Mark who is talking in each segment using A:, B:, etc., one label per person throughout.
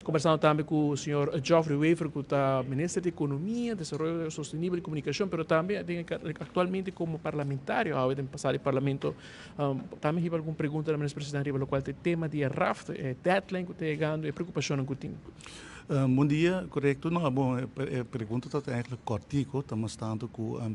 A: Conversando também com o senhor Geoffrey Weaver, que é ministro de Economia, Desenvolvimento Sustenible e Comunicação, mas também atualmente como parlamentário, ao passar do parlamento, também tive alguma pergunta da ministra presidente, o qual tem tema de RAFT, deadline que está chegando e preocupação que tem.
B: Bom dia, correto. Não, bom, a pergunta está eigenlijk cortico, estamos tanto com a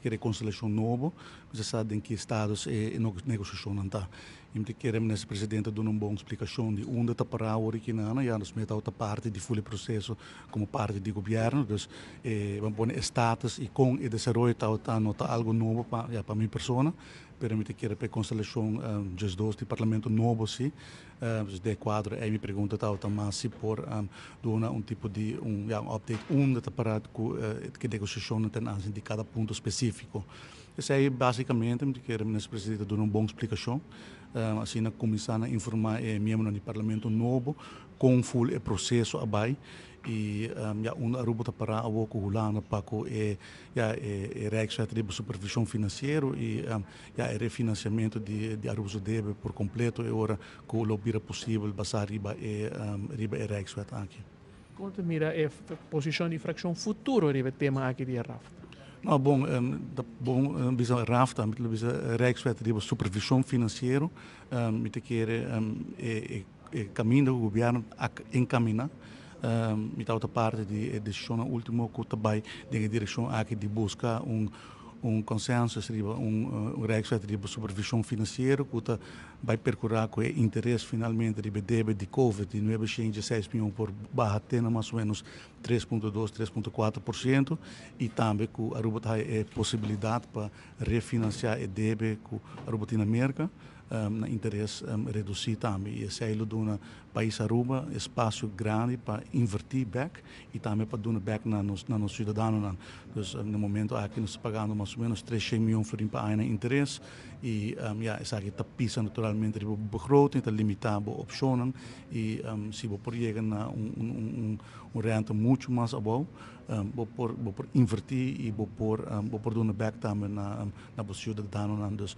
B: reconciliação novo, você sabe em que estados é negociação não está. E me quer ministro presidente dar uma boa explicação de onde está para a original, e nós metemos outra parte de full processo como parte do governo, dus vamos pôr status e com o desenvolvimento está algo novo para minha pessoa. Pero me quer a constelação just dos de parlamento novo sim, de quadro aí me pergunta também se por dar tipo de update onde está parado com que negociação tem de cada ponto específico. Isso aí basicamente me quer ministro presidente dar uma boa explicação, assim na começar a informar membro do parlamento novo com full processo abai e Aruba para a Woko Hulana Paco Rijkswet de supervisão financeira e refinanciamento de Aruba deve por completo e ora com o lobby possível passar riba Rijkswet aqui.
A: Quanto mira a posição de fração futuro riba tema aqui de RAFT?
B: Nou, bom, bisa RAFTA, bisa Rijkswet de supervisão financeira, met keren caminho do governo encaminhar. Met outra parte de decisão última que também de direção aqui de buscar consenso riba Rijkswet de supervisão financeira que vai percorrer com interesse finalmente riba débito de Covid de 906 milhões por barra tena mais ou menos 3,2, 3,4% e também que a Aruba tem possibilidade para refinanciar o débito que a Aruba tem na América na interesse reduzir também. E esse é o do país Aruba, espaço grande para invertir back e também para dar back na nos cidadãos. Então, no momento aqui nós pagando mais ou menos 300 milhões para ano interesse e essa aqui está pisa naturalmente de begroting, está limitado a opções e se você por chegar na renta muito mais abaixo, por invertir e por dar back também na cidadãos. Dus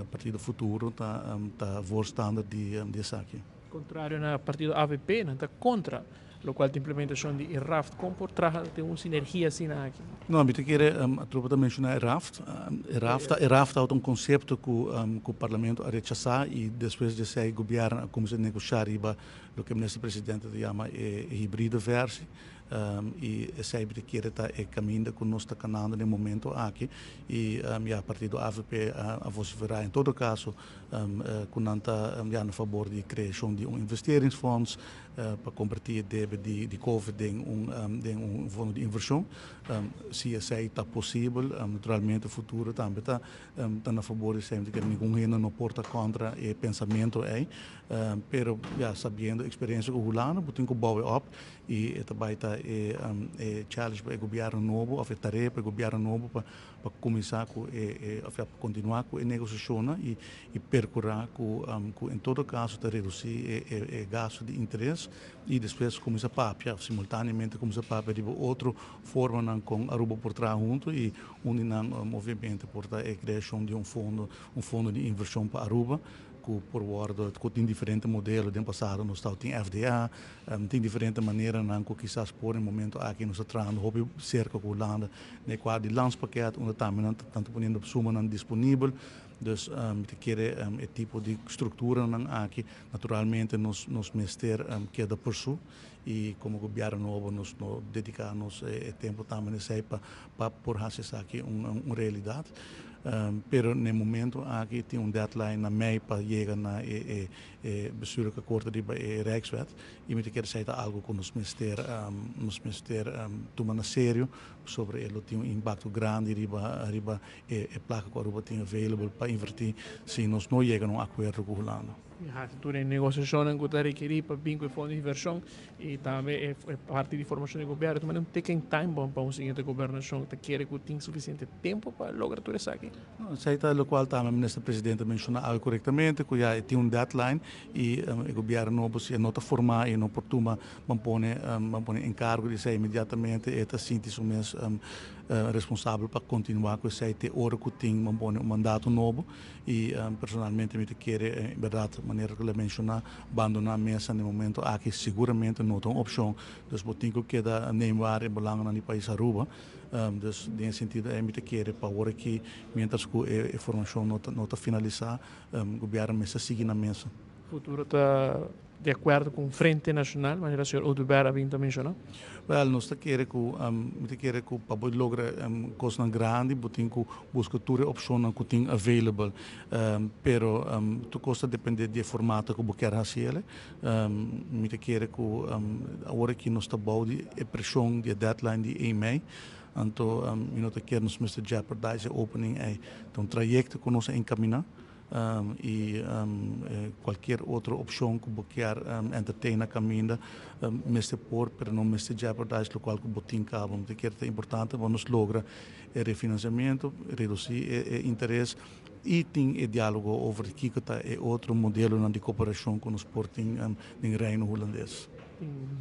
B: partido futuro está voorstander de aqui.
A: Contrário na partido AVP, não está contra o qual a implementação de RAFT comporta tem uma sinergia assim aqui.
B: Não, eu queria a tropa mencionar RAFT. RAFT é um conceito que o parlamento a rechazar e depois de sair o governo começar a negociar o que o ministro presidente chama híbrida versi. E sempre que está caminhando com nosso canal no momento aqui e a partir do AVP a vociferar em todo caso com nanta a favor de criação de investeringsfonds para convertir débito de Covid em fundo de inversão se isso está possível naturalmente o futuro também está a favor de sempre que ninguém não porta contra o pensamento pero sabendo a experiência que o Hulano tem que boa up e também está challenge para o governo novo, ou tarefa para o governo novo para começar a continuar com a negociação e percorrer em todo caso para reduzir o gasto de interesse e depois começar a papia simultaneamente começar a papia de outra forma com a Aruba por trás junto e unir obviamente por a criação de fundo de inversão para a Aruba por guarda tem diferentes modelos no passado no estado tem FDA tem diferentes maneiras que quizás por um momento aqui nos trazendo hobby cerca com o landa no quadro de lançpaquete onde também tanto ponendo suma disponível dus é tipo de estrutura aqui naturalmente nos mester queda por su e como governo novo nos dedicamos tempo também para por fazer aqui uma realidade. Pero no momento aqui tem deadline na mei para chegar na bestuurlijke akkoord die bij Rijkswet. Je moet een keer zeggen algo que nos ministério toma sério sobre ele tem impacto grande riba placa que a Aruba tem available para invertir se nós não chegamos a um acordo com o Holanda.
A: Tu em negociação que está requerido para vincular fundo de inversão e também é parte de formação do governo, mas não tem time bom para um seguinte governação que quer que tenha suficiente tempo para lograr tudo isso aqui.
B: Sei tá o qual também o ministro presidente mencionou corretamente que já tem deadline e o governo novo se nota formar e não por tuma pone encargo de ser imediatamente eta sintis o mês responsável para continuar com esse até hora que tem um mandato novo e personalmente me querer, em verdade, maneira que eu mencionar, abandonar a mesa no momento aqui seguramente não tem opção, dus botinho que da neembaar e belang na país Aruba, dus nesse sentido me querer para agora que mientras que a informação não está finalizar, o governo mesa seguir na mesa.
A: O futuro está de acordo com o Frente Nacional, mas o senhor Oduber vinha mencionar?
B: Well, nós queremos que para lograr coisas grandes, botem que busca todas as opções que tem available, pero tu costa depende do formato que você quer fazer. Me queremos que agora que nós estamos a pressão de deadline de 1 mei, então nós queremos Mr. Jeopardize a opening então trajecto que nós encaminhar. Qualquer outra opção que você quer entertain na caminho, Mr. Por, pero não Mr. Jeopardize, o qual que você tem cabo. É importante, vamos lograr o refinanciamento, reduzir o interesse e tem diálogo over o que é outro modelo de cooperação com os portos em Reino Holandês.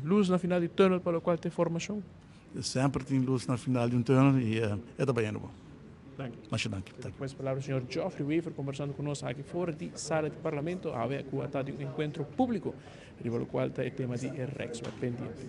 A: Luz na final do túnel para o qual tem formação?
B: Sempre tem luz na final do túnel e é da bem.
A: Dank u.
B: Dank.
A: Com essa palavra, o senhor Geoffrey Wever conversando conosco aqui fora da sala do Parlamento, a ver com um encontro público, rival ao qual está o tema de Rex, pendente.